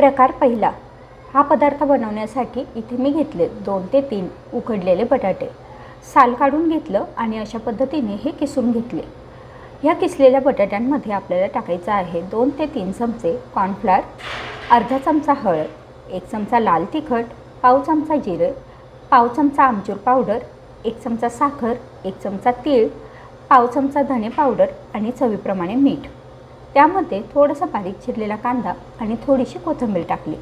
प्रकार पहिला, हा पदार्थ बनवण्यासाठी इथे मी घेतले 2 ते 3 उकडलेले बटाटे, साल काढून घेतलं आणि अशा पद्धतीने हे किसून घेतले। या किसलेल्या बटाट्यांमध्ये आपल्याला टाकायचं आहे 2 ते 3 चमचे कॉर्नफ्लोअर, अर्धा चमचा हळद, 1 चमचा लाल तिखट, पाव चमचा जिरे, पाव चमचा आमचूर पावडर, 1 चमचा साखर, 1 चमचा तीळ, पाव चमचा धणे पावडर आणि चवीप्रमाणे मीठ। त्यामध्ये थोडासा बारीक चिरलेला कांदा आणि थोडीशी कोथिंबीर टाकली।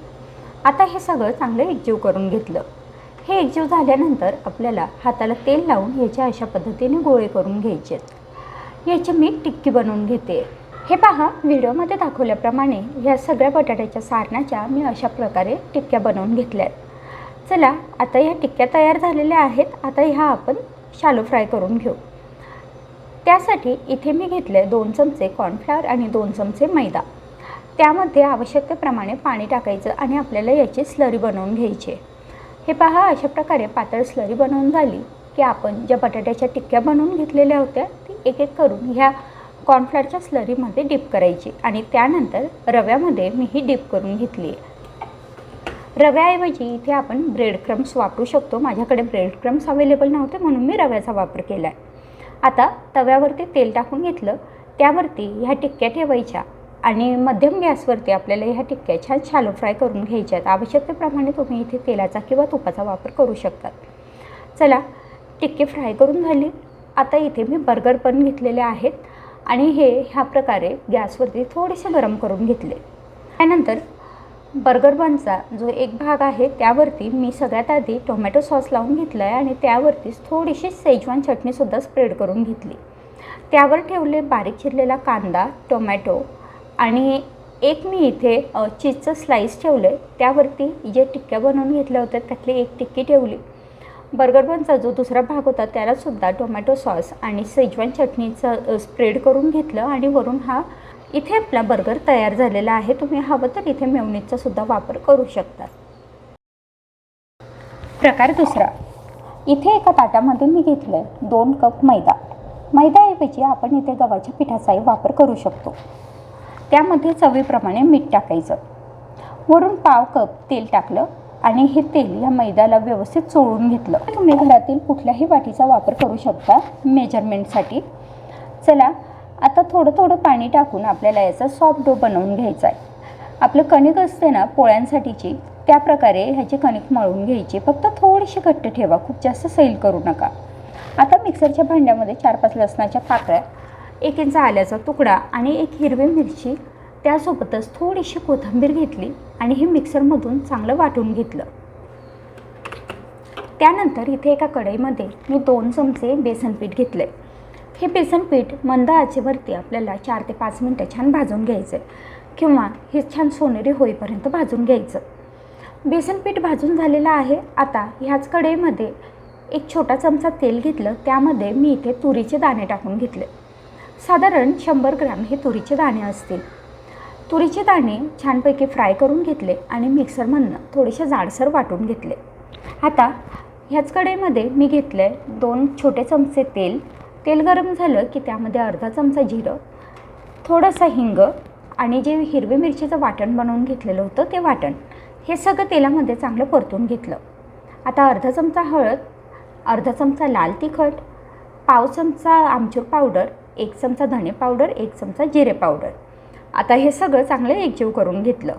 आता हे सगळं चांगलं एकजीव करून घेतलं। हे एकजीव झाल्यानंतर आपल्याला हाताला तेल लावून याच्या अशा पद्धतीने गोळे करून घ्यायचे। याची मी टिक्की बनवून घेते। हे पहा, व्हिडिओमध्ये दाखवल्याप्रमाणे ह्या सगळ्या बटाट्याच्या सारणाच्या मी अशा प्रकारे टिक्क्या बनवून घेतल्यात। चला, आता ह्या टिक्क्या तयार झालेल्या आहेत। आता ह्या आपण शालो फ्राय करून घेऊ। त्यासाठी इथे मी घेतले 2 चमचे कॉर्नफ्लोअर आणि 2 चमचे मैदा। त्यामध्ये आवश्यकतेप्रमाणे पाणी टाकायचं आणि आपल्याला याची स्लरी बनवून घ्यायची। हे पहा, अशा प्रकारे पातळ स्लरी बनवून झाली की आपण ज्या बटाट्याच्या टिक्क्या बनवून घेतलेल्या होत्या ती एक एक करून ह्या कॉर्नफ्लोअरच्या स्लरीमध्ये डिप करायची आणि त्यानंतर रव्यामध्ये मी ही डिप करून घेतली आहे। रव्याऐवजी इथे आपण ब्रेड क्रम्स वापरू शकतो। माझ्याकडे ब्रेड क्रम्स अवेलेबल नव्हते म्हणून मी रव्याचा वापर केला आहे। आता तव्यावरती तेल टाकून घेतलं, त्यावरती ह्या टिक्क्या ठेवायच्या आणि मध्यम गॅसवरती आपल्याला ह्या टिक्क्या छान शालो फ्राय करून घ्यायच्यात। आवश्यकतेप्रमाणे तुम्ही इथे तेलाचा किंवा तुपाचा वापर करू शकतात। चला, टिक्की फ्राय करून झाली। आता इथे मी बर्गर बन घेतलेले आहेत आणि हे ह्या प्रकारे गॅसवरती थोडेसे गरम करून घेतले। त्यानंतर बर्गर बनचा जो एक भाग आहे त्यावरती मी सगळ्यात आधी टोमॅटो सॉस लावून घेतला आहे आणि त्यावरतीच थोडीशी शेजवान चटणीसुद्धा स्प्रेड करून घेतली। त्यावर ठेवले बारीक चिरलेला कांदा, टोमॅटो आणि एक मी इथे चीजचं स्लाईस ठेवलं। त्यावरती जे टिक्क्या बनवून घेतल्या होत्या त्यातली एक टिक्की ठेवली। बर्गर बनचा जो दुसरा भाग होता त्यालासुद्धा टोमॅटो सॉस आणि शेजवान चटणीचं स्प्रेड करून घेतलं आणि वरून हा इथे आपला बर्गर तयार झालेला आहे। तुम्ही हवं तर इथे मेयोनीजचा सुद्धा वापर करू शकता। प्रकार दुसरा, इथे एका ताटामध्ये मी घेतलं 2 कप मैदा। मैद्याऐवजी आपण इथे गव्हाच्या पिठाचाही वापर करू शकतो। त्यामध्ये चवीप्रमाणे मीठ टाकायचं, वरून पाव कप तेल टाकलं आणि हे तेल या मैद्याला व्यवस्थित चोळून घेतलं। तुम्ही घरातील कुठल्याही वाटीचा वापर करू शकता मेजरमेंटसाठी। चला, आता थोडं थोडं पाणी टाकून आपल्याला याचा सॉफ्ट डो बनवून घ्यायचा आहे। आपलं कणिक असते ना पोळ्यांसाठीची, त्या प्रकारे ह्याची कणिक मळून घ्यायची। फक्त थोडीशी घट्ट ठेवा, खूप जास्त सैल करू नका। आता मिक्सरच्या भांड्यामध्ये 4-5 लसणाच्या पाकळ्या, 1 इंच आल्याचा तुकडा आणि 1 हिरवी मिरची, त्यासोबतच थोडीशी कोथिंबीर घेतली आणि हे मिक्सरमधून चांगलं वाटून घेतलं। त्यानंतर इथे एका कढईमध्ये मी 2 चमचे बेसन पीठ घेतले। हे बेसन पीठ मंद आचेवरती आपल्याला 4 ते 5 मिनटं छान भाजून घ्यायचं किंवा हे छान सोनेरी होईपर्यंत भाजून घ्यायचं। बेसन पीठ भाजून झालेलं आहे। आता ह्याच कढईमध्ये 1 छोटा चमचा तेल घेतलं, त्यामध्ये मी इथे तुरीचे दाणे टाकून घेतले। साधारण 100 ग्रॅम हे तुरीचे दाणे असतील। तुरीचे दाणे छानपैकी फ्राय करून घेतले आणि मिक्सरमधनं थोडेसे जाडसर वाटून घेतले। आता ह्याच कढईमध्ये मी घेतले 2 छोटे चमचे तेल। तेल गरम झालं की त्यामध्ये अर्धा चमचा जिरं, थोडासा हिंग आणि जे हिरवी मिरचीचं वाटण बनवून घेतलेलं होतं ते वाटण, हे सगळं तेलामध्ये चांगलं परतून घेतलं। आता अर्धा चमचा हळद, अर्धा चमचा लाल तिखट, पाव चमचा आमचूर पावडर, 1 चमचा धणे पावडर, 1 चमचा जिरे पावडर। आता हे सगळं चांगलं एकजीव करून घेतलं।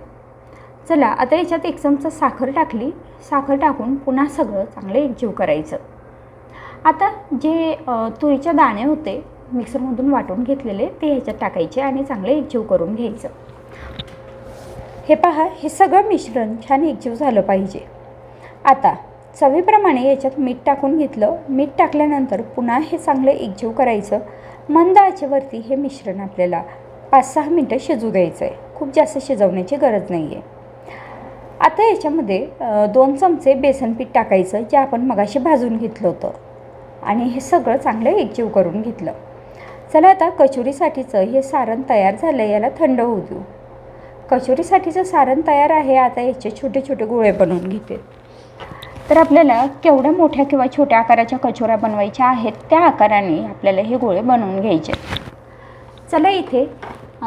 चला, आता याच्यात 1 चमचा साखर टाकली। साखर टाकून पुन्हा सगळं चांगलं एकजीव करायचं। आता जे तुरीचे दाणे होते मिक्सरमधून वाटून घेतलेले ते ह्याच्यात टाकायचे आणि चांगले एकजीव करून घ्यायचं। हे पहा, हे सगळं मिश्रण छान एकजीव झालं पाहिजे। आता चवीप्रमाणे याच्यात मीठ टाकून घेतलं। मीठ टाकल्यानंतर पुन्हा हे चांगलं एकजीव करायचं। मंद आचेवरती हे मिश्रण आपल्याला 5-6 मिनटं शिजू द्यायचं आहे। खूप जास्त शिजवण्याची गरज नाही आहे। आता याच्यामध्ये 2 चमचे बेसन पीठ टाकायचं जे आपण मगाशी भाजून घेतलं होतं आणि हे सगळं चांगलं एकजीव करून घेतलं। चला, आता कचोरीसाठीचं हे सारण तयार झालं, याला थंड होऊ देऊ। कचोरीसाठीचं सारण तयार आहे। आता याचे छोटे छोटे गोळे बनवून घेते। तर आपल्याला केवढ्या मोठ्या किंवा छोट्या आकाराच्या कचोऱ्या बनवायच्या आहेत त्या आकाराने आपल्याला हे गोळे बनवून घ्यायचे। चला, इथे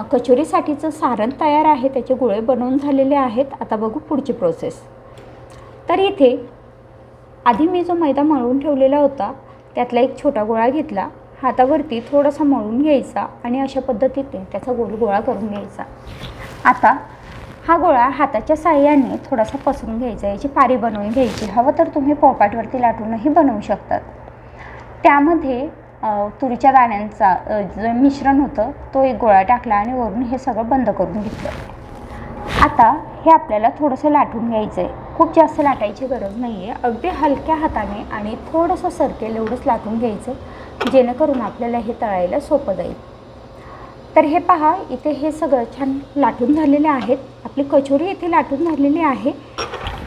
कचोरीसाठीचं सारण तयार आहे, त्याचे गोळे बनवून झालेले आहेत. आता बघू पुढची प्रोसेस. तर इथे आधी मी जो मैदा मळून ठेवलेला होता त्यातला एक छोटा गोळा घेतला, हातावरती थोडासा मळून घ्यायचा आणि अशा पद्धतीने त्याचा गोळा करून घ्यायचा. आता हा गोळा हाताच्या साहाय्याने थोडासा पसरून घ्यायचा, याची पारी बनवून घ्यायची. हवं तर तुम्ही पोळपाटवरती लाटूनही बनवू शकतात. त्यामध्ये तुरीच्या दाण्यांचा जो मिश्रण होतं तो एक गोळा टाकला आणि वरून हे सगळं बंद करून घेतलं. आता हे आपल्याला थोडंसं लाटून घ्यायचं आहे. खूप जास्त लाटायची गरज नाही आहे, अगदी हलक्या हाताने आणि थोडंसं सरकेल एवढंच लाटून घ्यायचं, जेणेकरून आपल्याला हे तळायला सोपं जाईल. तर हे पहा, इथे हे सगळं छान लाटून झालेले आहेत. आपली कचोरी इथे लाटून झालेली आहे.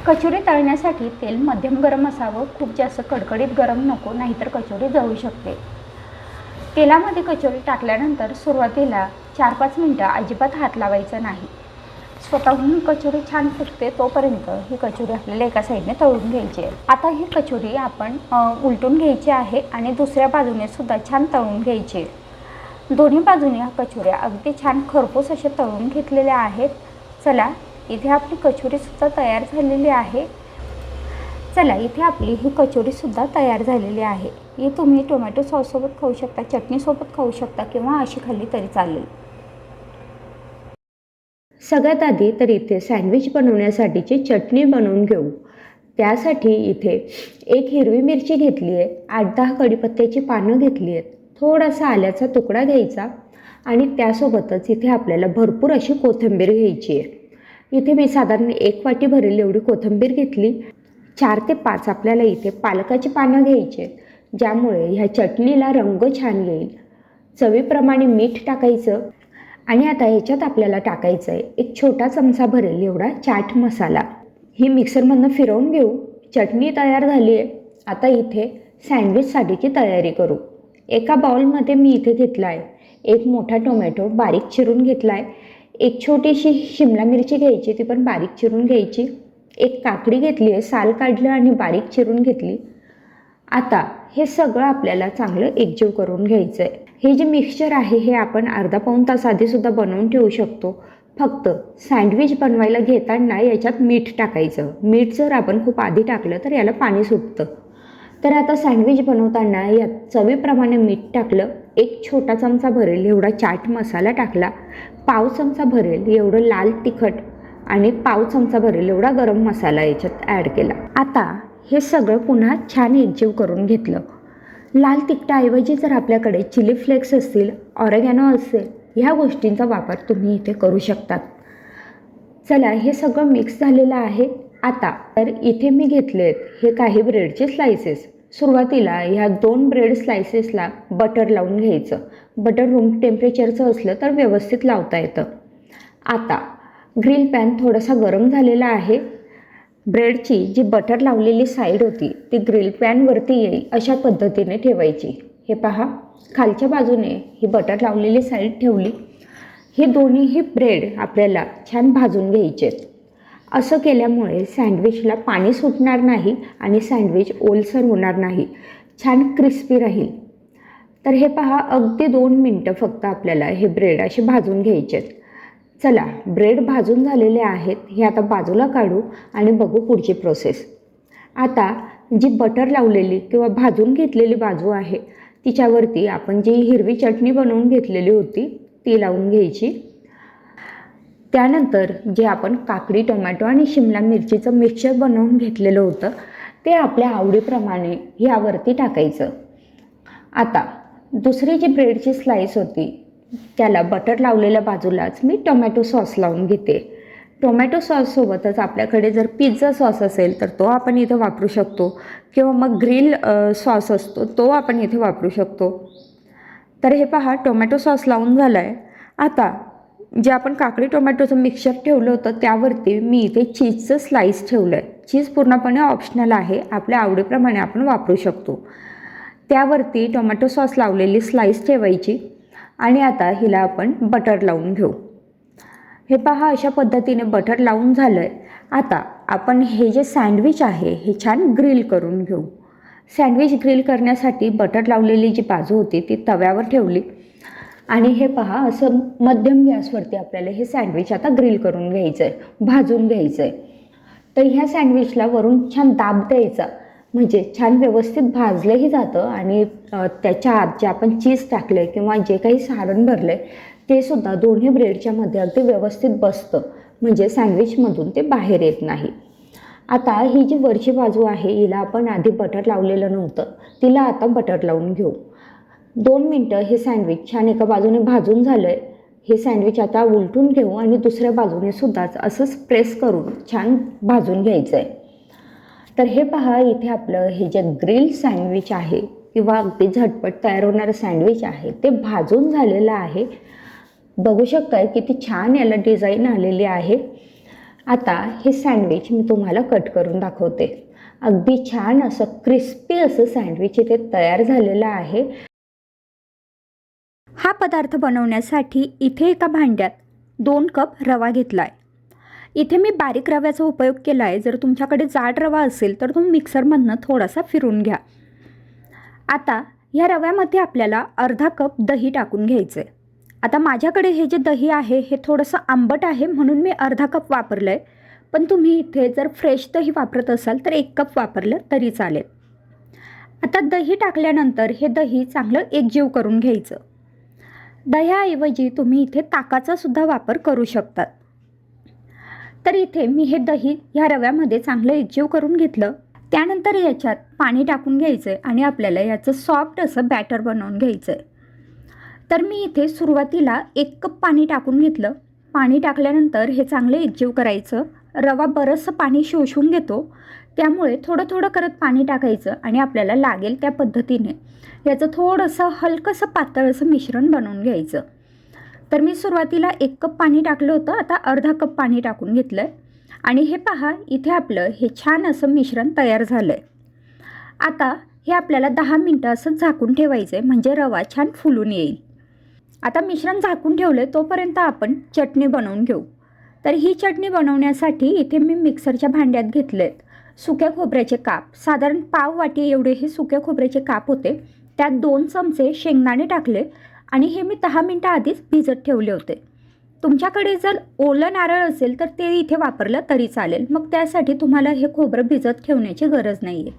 कचोरी तळण्यासाठी तेल मध्यम गरम असावं, खूप जास्त कडकडीत गरम नको, नाहीतर कचोरी जळू शकते. तेलामध्ये कचोरी टाकल्यानंतर सुरुवातीला 4-5 मिनटं अजिबात हात लावायचा नाही. स्वतःहून कचोरी छान फुगते तोपर्यंत ही कचोरी आपल्याला एका साईडने तळून घ्यायची आहे. आता ही कचोरी आपण उलटून घ्यायची आहे आणि दुसऱ्या बाजूने सुद्धा छान तळून घ्यायची. दोन्ही बाजूने ह्या कचोऱ्या अगदी छान खरपूस अशा तळून घेतलेल्या आहेत. चला, इथे आपली कचोरीसुद्धा तयार झालेली आहे. चला, इथे आपली ही कचोरीसुद्धा तयार झालेली आहे. ही तुम्ही टोमॅटो सॉससोबत खाऊ शकता, चटणीसोबत खाऊ शकता किंवा अशी खाल्ली तरी चालेल. सगळ्यात आधी तर इथे सँडविच बनवण्यासाठीची चटणी बनवून घेऊ. त्यासाठी इथे एक हिरवी मिरची घेतली आहे, 8-10 कढीपत्त्याची पानं घेतली आहेत, थोडासा आल्याचा तुकडा घ्यायचा आणि त्यासोबतच इथे आपल्याला भरपूर अशी कोथिंबीर घ्यायची आहे. इथे मी साधारण 1 वाटी भरेल एवढी कोथिंबीर घेतली. 4 ते 5 आपल्याला इथे पालकाची पानं घ्यायची आहेत, ज्यामुळे ह्या चटणीला रंग छान येईल. चवीप्रमाणे मीठ टाकायचं आणि आता ह्याच्यात आपल्याला टाकायचं आहे एक छोटा चमचा भरेल एवढा चाट मसाला. ही मिक्सरमधनं फिरवून घेऊ. चटणी तयार झाली आहे. आता इथे सँडविचसाठीची तयारी करू. एका बाउलमध्ये मी इथे घेतला आहे एक मोठा टोमॅटो बारीक चिरून घेतला आहे, एक छोटीशी शिमला मिरची घ्यायची, ती पण बारीक चिरून घ्यायची, एक काकडी घेतली आहे, साल काढलं आणि बारीक चिरून घेतली. आता हे सगळं आपल्याला चांगलं एकजीव करून घ्यायचं आहे. हे जे मिक्सचर आहे हे आपण अर्धा-पाऊण तास आधीसुद्धा बनवून ठेवू शकतो. फक्त सँडविच बनवायला घेताना याच्यात मीठ टाकायचं. मीठ जर आपण खूप आधी टाकलं तर याला पाणी सुटतं. तर आता सँडविच बनवताना यात चवीप्रमाणे मीठ टाकलं, एक छोटा चमचा भरेल एवढा चाट मसाला टाकला, पाव चमचा भरेल एवढं लाल तिखट आणि पाव चमचा भरेल एवढा गरम मसाला याच्यात ॲड केला. आता हे सगळं पुन्हा छान एकजीव करून घेतलं. लाल तिखटाऐवजी जर आपल्याकडे चिली फ्लेक्स असतील, ऑरेगॅनो असेल, ह्या गोष्टींचा वापर तुम्ही इथे करू शकतात. चला, हे सगळं मिक्स झालेलं आहे. आता तर इथे मी घेतले आहेत हे काही ब्रेडचे स्लायसेस. सुरुवातीला ह्या 2 ब्रेड स्लायसेसला बटर लावून घ्यायचं. बटर रूम टेम्परेचरचं असलं तर व्यवस्थित लावता येतं. आता ग्रिल पॅन थोडासा गरम झालेला आहे. ब्रेडची जी बटर लावलेली साईड होती ती ग्रिल पॅनवरती येईल अशा पद्धतीने ठेवायची. हे पहा, खालच्या बाजूने ही बटर लावलेली साईड ठेवली. हे दोन्हीही ब्रेड आपल्याला छान भाजून घ्यायचे. असं केल्यामुळे सँडविचला पाणी सुटणार नाही आणि सँडविच ओलसर होणार नाही, छान क्रिस्पी राहील. तर हे पहा, अगदी 2 मिनटं फक्त आपल्याला हे ब्रेड असे भाजून घ्यायचे. चला, ब्रेड भाजून झालेले आहेत, हे आता बाजूला काढू आणि बघू पुढची प्रोसेस. आता जी बटर लावलेली किंवा भाजून घेतलेली बाजू आहे तिच्यावरती आपण जी हिरवी चटणी बनवून घेतलेली होती ती लावून घ्यायची. त्यानंतर जे आपण काकडी, टोमॅटो आणि शिमला मिरचीचं मिक्सचर बनवून घेतलेलं होतं ते आपल्या आवडीप्रमाणे यावरती टाकायचं. आता दुसरी जी ब्रेडची स्लाईस होती त्याला बटर लावलेल्या बाजूलाच मी टोमॅटो सॉस लावून घेते. टोमॅटो सॉससोबतच आपल्याकडे जर पिझ्झा सॉस असेल तर तो आपण इथे वापरू शकतो किंवा मग ग्रिल सॉस असतो तो आपण इथे वापरू शकतो. तर हे पहा, टोमॅटो सॉस लावून झाला आहे. आता जे आपण काकडी टोमॅटोचं मिक्सचर ठेवलं होतं त्यावरती मी इथे चीजचं स्लाईस ठेवलं आहे. चीज पूर्णपणे ऑप्शनल आहे, आपल्या आवडीप्रमाणे आपण वापरू शकतो. त्यावरती टोमॅटो सॉस लावलेली स्लाईस ठेवायची आणि आता हिला आपण बटर लावून घेऊ. हे पहा, अशा पद्धतीने बटर लावून झालं आहे. आता आपण हे जे सँडविच आहे हे छान ग्रिल करून घेऊ. सँडविच ग्रिल करण्यासाठी बटर लावलेली जी बाजू होती ती तव्यावर ठेवली. आणि हे पहा, असं मध्यम गॅसवरती आपल्याला हे सँडविच आता ग्रिल करून घ्यायचं आहे, भाजून घ्यायचं आहे. तर ह्या सँडविचला वरून छान दाब द्यायचा, म्हणजे छान व्यवस्थित भाजलंही जातं आणि त्याच्या आत जे आपण चीज टाकलं आहे किंवा जे काही सारण भरलं आहे ते सुद्धा दोन्ही ब्रेडच्या मध्ये अगदी व्यवस्थित बसतं, म्हणजे सँडविचमधून ते बाहेर येत नाही. आता ही जी वरची बाजू आहे हिला आपण आधी बटर लावलेलं नव्हतं, तिला आता बटर लावून घेऊ. 2 मिनटं हे सँडविच छान एका बाजूने भाजून झालं आहे. हे सँडविच आता उलटून घेऊ आणि दुसऱ्या बाजूने सुद्धाच असंच प्रेस करून छान भाजून घ्यायचं आहे. तर हे पहा, इथे आपलं हे जे ग्रिल सँडविच आहे किंवा अगदी झटपट तयार होणारं सँडविच आहे ते भाजून झालेलं आहे. बघू शकताय किती छान याला डिझाईन आलेली आहे. आता हे सँडविच मी तुम्हाला कट करून दाखवते. अगदी छान असं क्रिस्पी असं सँडविच इथे तयार झालेलं आहे. हा पदार्थ बनवण्यासाठी इथे एका भांड्यात 2 कप रवा घेतला आहे. इथे मी बारीक रव्याचा उपयोग केला आहे. जर तुमच्याकडे जाड रवा असेल तर तुम्ही मिक्सरमधनं थोडासा फिरून घ्या. आता या रव्यामध्ये आपल्याला अर्धा कप दही टाकून घ्यायचं आहे. आता माझ्याकडे हे जे दही आहे हे थोडंसं आंबट आहे म्हणून मी अर्धा कप वापरलं आहे, पण तुम्ही इथे जर फ्रेश दही वापरत असाल तर 1 कप वापरलं तरी चालेल. आता दही टाकल्यानंतर हे दही चांगलं एकजीव करून घ्यायचं. दह्याऐवजी तुम्ही इथे ताकाचा सुद्धा वापर करू शकतात. तर इथे मी हे दही ह्या रव्यामध्ये चांगलं एकजीव करून घेतलं. त्यानंतर याच्यात पाणी टाकून घ्यायचं आहे आणि आपल्याला याचं सॉफ्ट असं बॅटर बनवून घ्यायचं आहे. तर मी इथे सुरुवातीला 1 कप पाणी टाकून घेतलं. पाणी टाकल्यानंतर हे चांगलं एकजीव करायचं. रवा बरंचसं पाणी शोषून घेतो, त्यामुळे थोडं थोडं करत पाणी टाकायचं आणि आपल्याला लागेल त्या पद्धतीने याचं थोडंसं हलकंसं पातळ असं मिश्रण बनवून घ्यायचं. तर मी सुरुवातीला 1 कप पाणी टाकलं होतं, आता अर्धा कप पाणी टाकून घेतलं आहे आणि हे पहा, इथे आपलं हे छान असं मिश्रण तयार झालं आहे. आता हे आपल्याला 10 मिनटं असं झाकून ठेवायचं आहे, म्हणजे रवा छान फुलून येईल. आता मिश्रण झाकून ठेवलं आहे तोपर्यंत आपण चटणी बनवून घेऊ. तर ही चटणी बनवण्यासाठी इथे मी मिक्सरच्या भांड्यात घेतले आहेत सुक्या खोबऱ्याचे काप. साधारण पाव वाटी एवढे हे सुक्या खोबऱ्याचे काप होते. त्यात 2 चमचे शेंगदाणे टाकले आणि हे मी 10 मिनटं आधीच भिजत ठेवले होते. तुमच्याकडे जर ओलं नारळ असेल तर ते इथे वापरलं तरी चालेल, मग त्यासाठी तुम्हाला हे खोबरं भिजत ठेवण्याची गरज नाही आहे.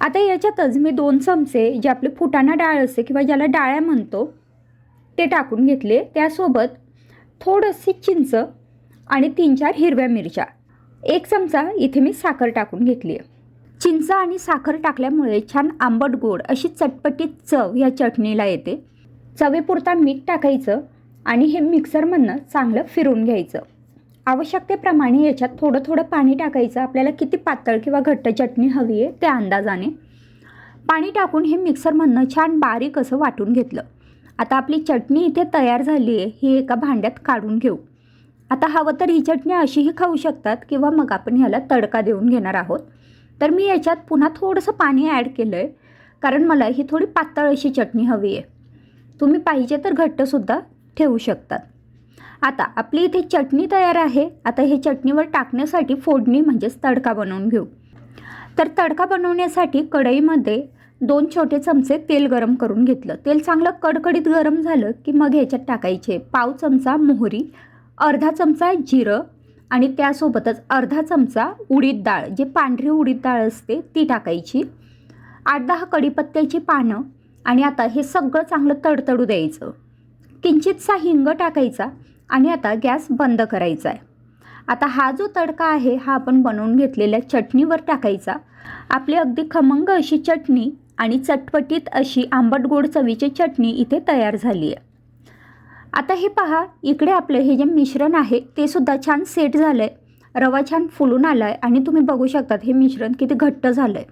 आता याच्यातच मी 2 चमचे जे आपले फुटाणा डाळ असते किंवा ज्याला डाळ्या म्हणतो ते टाकून घेतले. त्यासोबत थोडीशी चिंच आणि 3-4 हिरव्या मिरच्या. 1 चमचा इथे मी साखर टाकून घेतली आहे. चिंच आणि साखर टाकल्यामुळे छान आंबट गोड अशी चटपटीत चव या चटणीला येते. चवीपुरता मीठ टाकायचं आणि हे मिक्सरमधनं चांगलं फिरून घ्यायचं. आवश्यकतेप्रमाणे याच्यात थोडं थोडं पाणी टाकायचं. आपल्याला किती पातळ किंवा घट्ट चटणी हवी आहे त्या अंदाजाने पाणी टाकून हे मिक्सरमधनं छान बारीक असं वाटून घेतलं. आता आपली चटणी इथे तयार झाली आहे. ही एका भांड्यात काढून घेऊ. आता हवं तर ही चटणी अशीही खाऊ शकतात किंवा मग आपण ह्याला तडका देऊन घेणार आहोत. तर मी याच्यात पुन्हा थोडंसं पाणी ॲड केलं आहे, कारण मला ही थोडी पातळ अशी चटणी हवी आहे. तुम्ही पाहिजे तर घट्टसुद्धा ठेवू शकतात. आता आपली इथे चटणी तयार आहे. आता हे चटणीवर टाकण्यासाठी फोडणी म्हणजेच तडका बनवून घेऊ. तर तडका बनवण्यासाठी कढईमध्ये 2 छोटे चमचे तेल गरम करून घेतलं. तेल चांगलं कडकडीत गरम झालं की मग ह्याच्यात टाकायचे पाव चमचा मोहरी, अर्धा चमचा जिरं आणि त्यासोबतच अर्धा चमचा उडीद डाळ, जी पांढरी उडीद डाळ असते ती टाकायची, 8-10 कढीपत्त्याची पानं आणि आता हे सगळं चांगलं तडतडू द्यायचं. किंचितसा हिंग टाकायचा आणि आता गॅस बंद करायचा आहे. आता हा जो तडका आहे हा आपण बनवून घेतलेल्या चटणीवर टाकायचा. आपली अगदी खमंग अशी चटणी आणि चटपटीत अशी आंबट गोड चवीची चटणी इथे तयार झाली आहे. आता हे पहा, इकडे आपलं हे जे मिश्रण आहे ते सुद्धा छान सेट झालं आहे. रवा छान फुलून आला आहे आणि तुम्ही बघू शकतात हे मिश्रण किती घट्ट झालं आहे.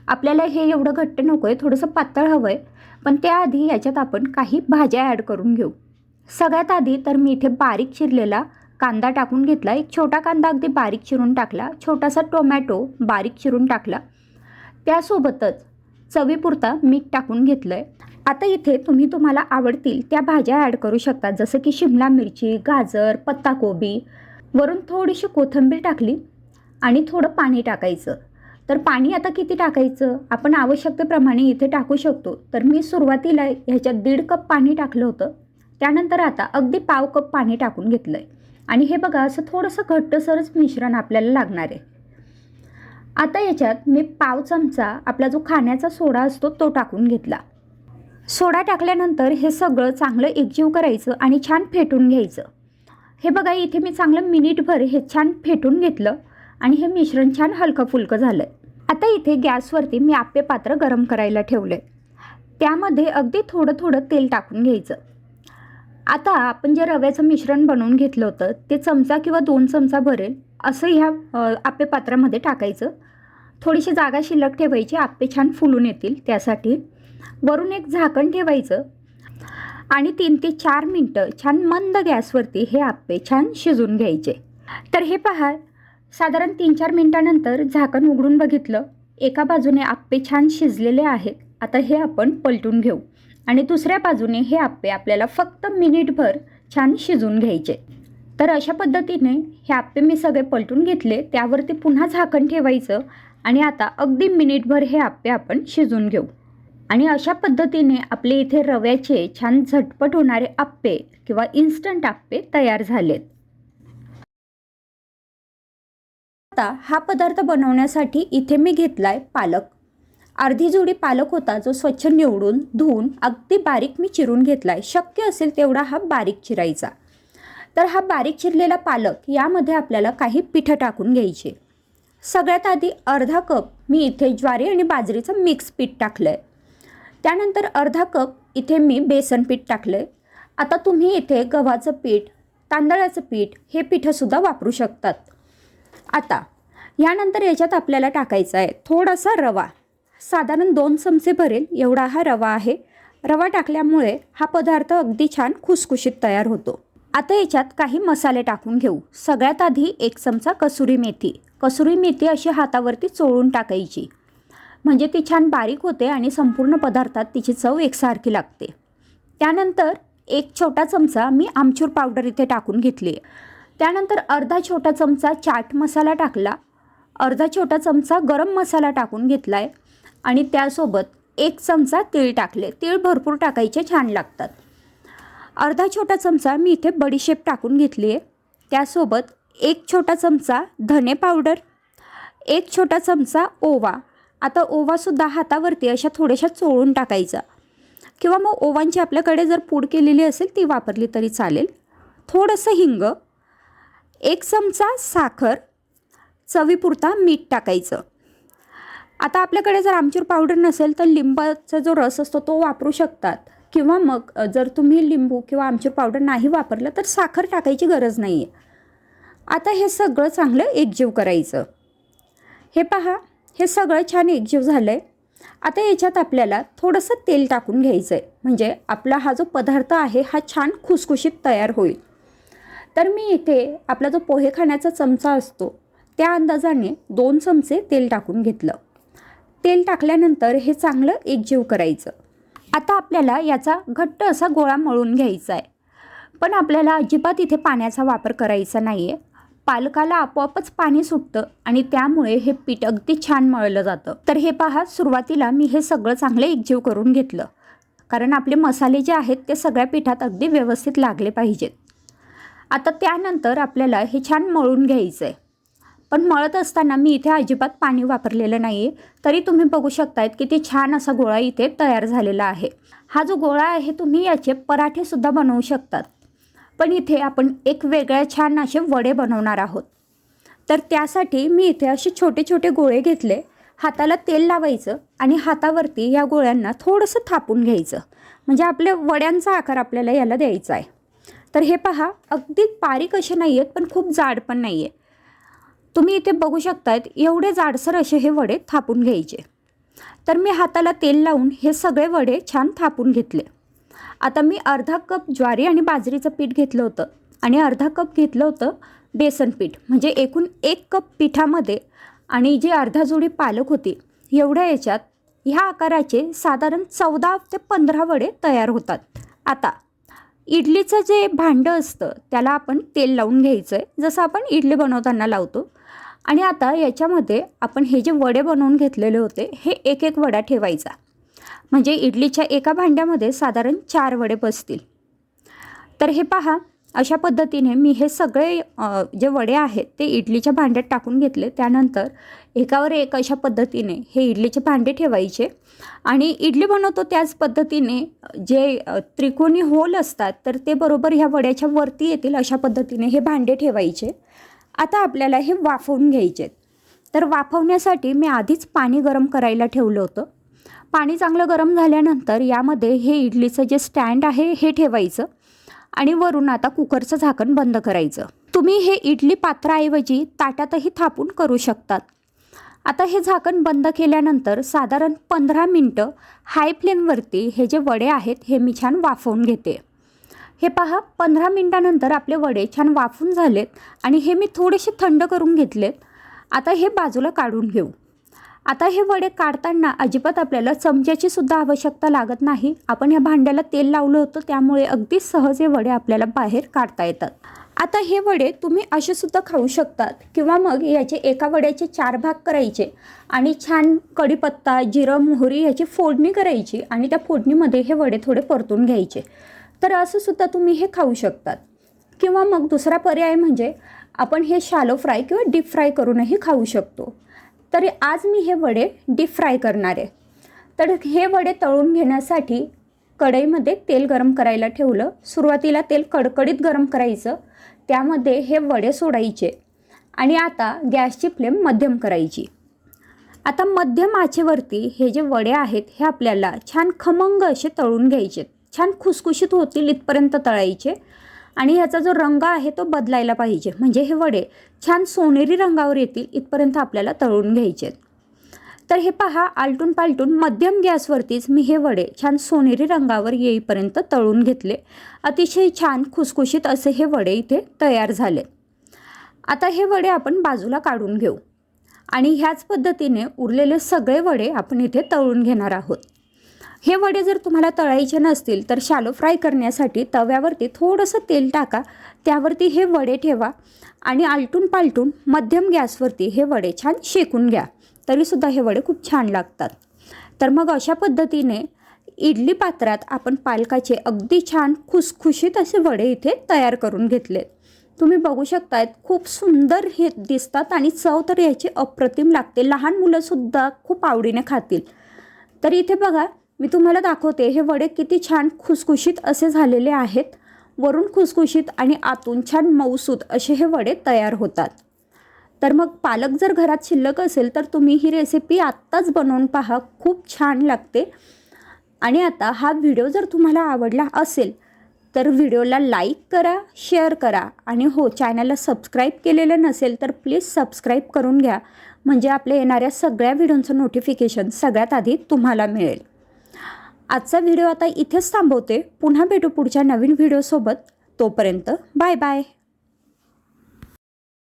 आपल्याला हे एवढं घट्ट नको आहे, थोडंसं पातळ हवं आहे. पण त्याआधी याच्यात आपण काही भाज्या ॲड करून घेऊ. सगळ्यात आधी तर मी इथे बारीक चिरलेला कांदा टाकून घेतला. एक छोटा कांदा अगदी बारीक चिरून टाकला. छोटासा टोमॅटो बारीक चिरून टाकला. त्यासोबतच चवीपुरता मीठ टाकून घेतलं आहे. आता इथे तुम्हाला आवडतील त्या भाज्या ॲड करू शकता, जसं की शिमला मिरची, गाजर, पत्ताकोबी. वरून थोडीशी कोथिंबीर टाकली आणि थोडं पाणी टाकायचं. तर पाणी आता किती टाकायचं आपण आवश्यकतेप्रमाणे इथे टाकू शकतो. तर मी सुरुवातीला ह्याच्यात 1.5 कप पाणी टाकलं होतं, त्यानंतर आता अगदी पाव कप पाणी टाकून घेतलं आहे आणि हे बघा असं थोडंसं घट्टसरच मिश्रण आपल्याला लागणार आहे. आता याच्यात मी पाव चमचा आपला जो खाण्याचा सोडा असतो तो टाकून घेतला. सोडा टाकल्यानंतर हे सगळं चांगलं एकजीव करायचं आणि छान फेटून घ्यायचं. हे बघा इथे मी चांगलं मिनिटभर हे छान फेटून घेतलं आणि हे मिश्रण छान हलकं फुलकं झालं आहे. आता इथे गॅसवरती मी आप्पे पात्र गरम करायला ठेवलं आहे. त्यामध्ये अगदी थोडं थोडं तेल टाकून घ्यायचं. आता आपण जे रव्याचं मिश्रण बनवून घेतलं होतं ते चमचा किंवा 2 चमचा भरेल असं ह्या आप्पे पात्रामध्ये टाकायचं. थोडीशी जागा शिल्लक ठेवायची, आप्पे छान फुलून येतील त्यासाठी. वरून एक झाकण ठेवायचं आणि 3 ते 4 मिनटं छान मंद गॅसवरती हे आप्पे छान शिजून घ्यायचे. तर हे पहा, साधारण 3-4 मिनटानंतर झाकण उघडून बघितलं, एका बाजूने आप्पे छान शिजलेले आहेत. आता हे आपण पलटून घेऊ आणि दुसऱ्या बाजूने हे आप्पे आपल्याला फक्त मिनिटभर छान शिजून घ्यायचे. तर अशा पद्धतीने हे आप्पे मी सगळे पलटून घेतले. त्यावरती पुन्हा झाकण ठेवायचं आणि आता अगदी मिनिटभर हे आप्पे आपण शिजून घेऊ. आणि अशा पद्धतीने आपले इथे रव्याचे छान झटपट होणारे आप्पे किंवा इन्स्टंट आप्पे तयार झालेत. आता हा पदार्थ बनवण्यासाठी इथे मी घेतलाय पालक. अर्धी जुडी पालक होता जो स्वच्छ निवडून धुवून अगदी बारीक मी चिरून घेतलाय. शक्य असेल तेवढा हा बारीक चिरायचा. तर हा बारीक चिरलेला पालक यामध्ये आपल्याला काही पिठं टाकून घ्यायचे. सगळ्यात आधी अर्धा कप मी इथे ज्वारी आणि बाजरीचं मिक्स पीठ टाकलं आहे. त्यानंतर अर्धा कप इथे मी बेसन पीठ टाकलं आहे. आता तुम्ही इथे गव्हाचं पीठ, तांदळाचं पीठ हे पिठंसुद्धा वापरू शकतात. आता यानंतर याच्यात आपल्याला टाकायचा आहे थोडासा रवा. साधारण 2 चमचे भरेल एवढा हा रवा आहे. रवा टाकल्यामुळे हा पदार्थ अगदी छान खुसखुशीत तयार होतो. आता याच्यात काही मसाले टाकून घेऊ. सगळ्यात आधी 1 चमचा कसुरी मेथी. कसुरी मेथी अशी हातावरती चोळून टाकायची, म्हणजे ती छान बारीक होते आणि संपूर्ण पदार्थात तिची चव एकसारखी लागते. त्यानंतर 1 छोटा चमचा मी आमचूर पावडर इथे टाकून घेतली. त्यानंतर अर्धा छोटा चमचा चाट मसाला टाकला. अर्धा छोटा चमचा गरम मसाला टाकून घेतला आहे आणि त्यासोबत 1 चमचा तीळ टाकले. तीळ भरपूर टाकायचे, छान लागतात. अर्धा छोटा चमचा मी इथे बडीशेप टाकून घेतली आहे. त्यासोबत 1 छोटा चमचा धने पावडर, 1 छोटा चमचा ओवा. आता ओवासुद्धा हातावरती अशा थोड्याशा चोळून टाकायचा किंवा मग ओवांची आपल्याकडे जर पूड केलेली असेल ती वापरली तरी चालेल. थोडंसं हिंग, 1 चमचा साखर, चवीपुरता मीठ टाकायचं. आता आपल्याकडे जर आमचूर पावडर नसेल तर लिंबाचा जो रस असतो तो वापरू शकतात किंवा मग जर तुम्ही लिंबू किंवा आमचूर पावडर नाही वापरलं तर साखर टाकायची गरज नाही आहे. आता हे सगळं चांगलं एकजीव करायचं. हे पहा, हे सगळं छान एकजीव झालं आहे. आता याच्यात आपल्याला थोडंसं तेल टाकून घ्यायचं आहे, म्हणजे आपला हा जो पदार्थ आहे हा छान खुसखुशीत तयार होईल. तर मी इथे आपला जो पोहे खाण्याचा चमचा असतो त्या अंदाजाने 2 चमचे तेल टाकून घेतलं. तेल टाकल्यानंतर हे चांगलं एकजीव करायचं. आता आपल्याला याचा घट्ट असा गोळा मळून घ्यायचा आहे, पण आपल्याला अजिबात इथे पाण्याचा वापर करायचा नाही आहे. पालकाला आपोआपच पाणी सुटतं आणि त्यामुळे हे पीठ अगदी छान मळलं जातं. तर हे पहा, सुरुवातीला मी हे सगळं चांगलं एकजीव करून घेतलं, कारण आपले मसाले जे आहेत ते सगळ्या पिठात अगदी व्यवस्थित लागले पाहिजेत. आता त्यानंतर आपल्याला हे छान मळून घ्यायचं आहे. पण मळत असताना मी इथे अजिबात पाणी वापरलेलं नाही आहे, तरी तुम्ही बघू शकतायत किती छान असा गोळा इथे तयार झालेला आहे. हा जो गोळा आहे तुम्ही याचे पराठेसुद्धा बनवू शकतात, पण इथे आपण एक वेगळ्या छान असे वडे बनवणार आहोत. तर त्यासाठी मी इथे असे छोटे छोटे गोळे घेतले. हाताला तेल लावायचं आणि हातावरती या गोळ्यांना थोडंसं थापून घ्यायचं, म्हणजे आपल्या वड्यांचा आकार आपल्याला याला द्यायचा आहे. तर हे पहा, अगदी बारीक असे नाही आहेत पण खूप जाड पण नाही आहे. तुम्ही इथे बघू शकतायत एवढे जाडसर असे हे वडे थापून घ्यायचे. तर मी हाताला तेल लावून हे सगळे वडे छान थापून घेतले. आता मी अर्धा कप ज्वारी आणि बाजरीचं पीठ घेतलं होतं आणि अर्धा कप घेतलं होतं बेसन पीठ, म्हणजे एकूण 1 कप पिठामध्ये आणि जी अर्धा जोडी पालक होती एवढ्या याच्यात ह्या आकाराचे साधारण 14 ते 15 वडे तयार होतात. आता इडलीचं जे भांडं असतं त्याला आपण तेल लावून घ्यायचं आहे, जसं आपण इडली बनवताना लावतो. आणि आता याच्यामध्ये आपण हे जे वडे बनवून घेतलेले होते हे एक एक वडा ठेवायचा, म्हणजे इडलीच्या एका भांड्यामध्ये साधारण 4 वडे बसतील. तर हे पहा, अशा पद्धतीने मी हे सगळे जे वडे आहेत ते इडलीच्या भांड्यात टाकून घेतले। त्यानंतर एकावर एक अशा पद्धतीने हे इडलीचे भांडे ठेवायचे आणि इडली बनवतो त्याच पद्धतीने जे त्रिकोणी होल असतात तर ते बरोबर ह्या वड्याच्या वरती येतील अशा पद्धतीने हे भांडे ठेवायचे। आता आपल्याला हे वाफवून घ्यायचे। तर वाफवण्यासाठी मी आधीच पाणी गरम करायला ठेवलं होतं। पाणी चांगलं गरम झाल्यानंतर यामध्ये हे इडलीचं जे स्टँड आहे हे ठेवायचं आणि वरून आता कुकरचं झाकण बंद करायचं। तुम्ही हे इडली पात्राऐवजी ताटातही थापून करू शकतात। आता हे झाकण बंद केल्यानंतर साधारण 15 मिनटं हाय फ्लेमवरती हे जे वडे आहेत हे मी छान वाफवून घेते। हे पहा, 15 मिनटानंतर आपले वडे छान वाफून झालेत आणि हे मी थोडेसे थंड करून घेतलेत। आता हे बाजूला काढून घेऊ। आता हे वडे काढताना अजिबात आपल्याला चमच्याची सुद्धा आवश्यकता लागत नाही। आपण या भांड्याला तेल लावलं होतं त्यामुळे अगदी सहज हे वडे आपल्याला बाहेर काढता येतात। आता हे वडे तुम्ही असे सुद्धा खाऊ शकतात किंवा मग याचे एका वड्याचे 4 भाग करायचे आणि छान कढीपत्ता, जिरं, मोहरी याची फोडणी करायची आणि त्या फोडणीमध्ये हे वडे थोडे परतून घ्यायचे। तर असं सुद्धा तुम्ही हे खाऊ शकतात किंवा मग दुसरा पर्याय म्हणजे आपण हे शॅलो फ्राय किंवा डीप फ्राय करूनही खाऊ शकतो। तरी आज मी हे वडे डीप फ्राय करणार आहे। तर हे वडे तळून घेण्यासाठी कढईमध्ये तेल गरम करायला ठेवलं। सुरुवातीला तेल कडकडीत गरम करायचं, त्यामध्ये हे वडे सोडायचे आणि आता गॅसची फ्लेम मध्यम करायची। आता मध्यम आचेवरती हे जे वडे आहेत हे आपल्याला छान खमंग असे तळून घ्यायचे। छान खुसखुशीत होतील इथपर्यंत तळायचे आणि ह्याचा जो रंग आहे तो बदलायला पाहिजे, म्हणजे हे वडे छान सोनेरी रंगावर येतील इथपर्यंत आपल्याला तळून घ्यायचे। तर हे पहा, आलटून पालटून मध्यम गॅसवरतीच मी हे वडे छान सोनेरी रंगावर येईपर्यंत तळून घेतले। अतिशय छान खुसखुशीत असे हे वडे इथे तयार झाले। आता हे वडे आपण बाजूला काढून घेऊ आणि ह्याच पद्धतीने उरलेले सगळे वडे आपण इथे तळून घेणार आहोत। हे वडे जर तुम्हाला तळायचे नसतील तर शॅलो फ्राय करण्यासाठी तव्यावरती थोडंसं तेल टाका, त्यावरती हे वडे ठेवा आणि आलटून पालटून मध्यम गॅसवरती हे वडे छान शेकून घ्या, तरीसुद्धा हे वडे खूप छान लागतात। तर मग अशा पद्धतीने इडली पात्रात आपण पालकाचे अगदी छान खुसखुशीत असे वडे इथे तयार करून घेतलेत। तुम्ही बघू शकतायत, खूप सुंदर हे दिसतात आणि चव तर याची अप्रतिम लागते। लहान मुलंसुद्धा खूप आवडीने खातील। तर इथे बघा, मी तुम्हाला दाखवते हे वडे किती छान खुसखुशीत असे झालेले आहेत। वरून खुसखुशीत आणि आतून छान मऊसूत असे हे वडे तयार होतात। तर मग पालक जर घरात शिल्लक असेल तर तुम्ही ही रेसिपी आत्ताच बनवून पहा, खूप छान लागते। आणि आता हा व्हिडिओ जर तुम्हाला आवडला असेल तर व्हिडिओला लाईक करा, शेअर करा आणि हो, चॅनलला सबस्क्राईब केलेलं नसेल तर प्लीज सबस्क्राईब करून घ्या, म्हणजे आपल्या येणाऱ्या सगळ्या व्हिडिओचं नोटिफिकेशन सगळ्यात आधी तुम्हाला मिळेल। आजचा व्हिडिओ आता इथेच थांबवते। पुन्हा भेटू पुढच्या नवीन व्हिडिओसोबत। तोपर्यंत बाय बाय।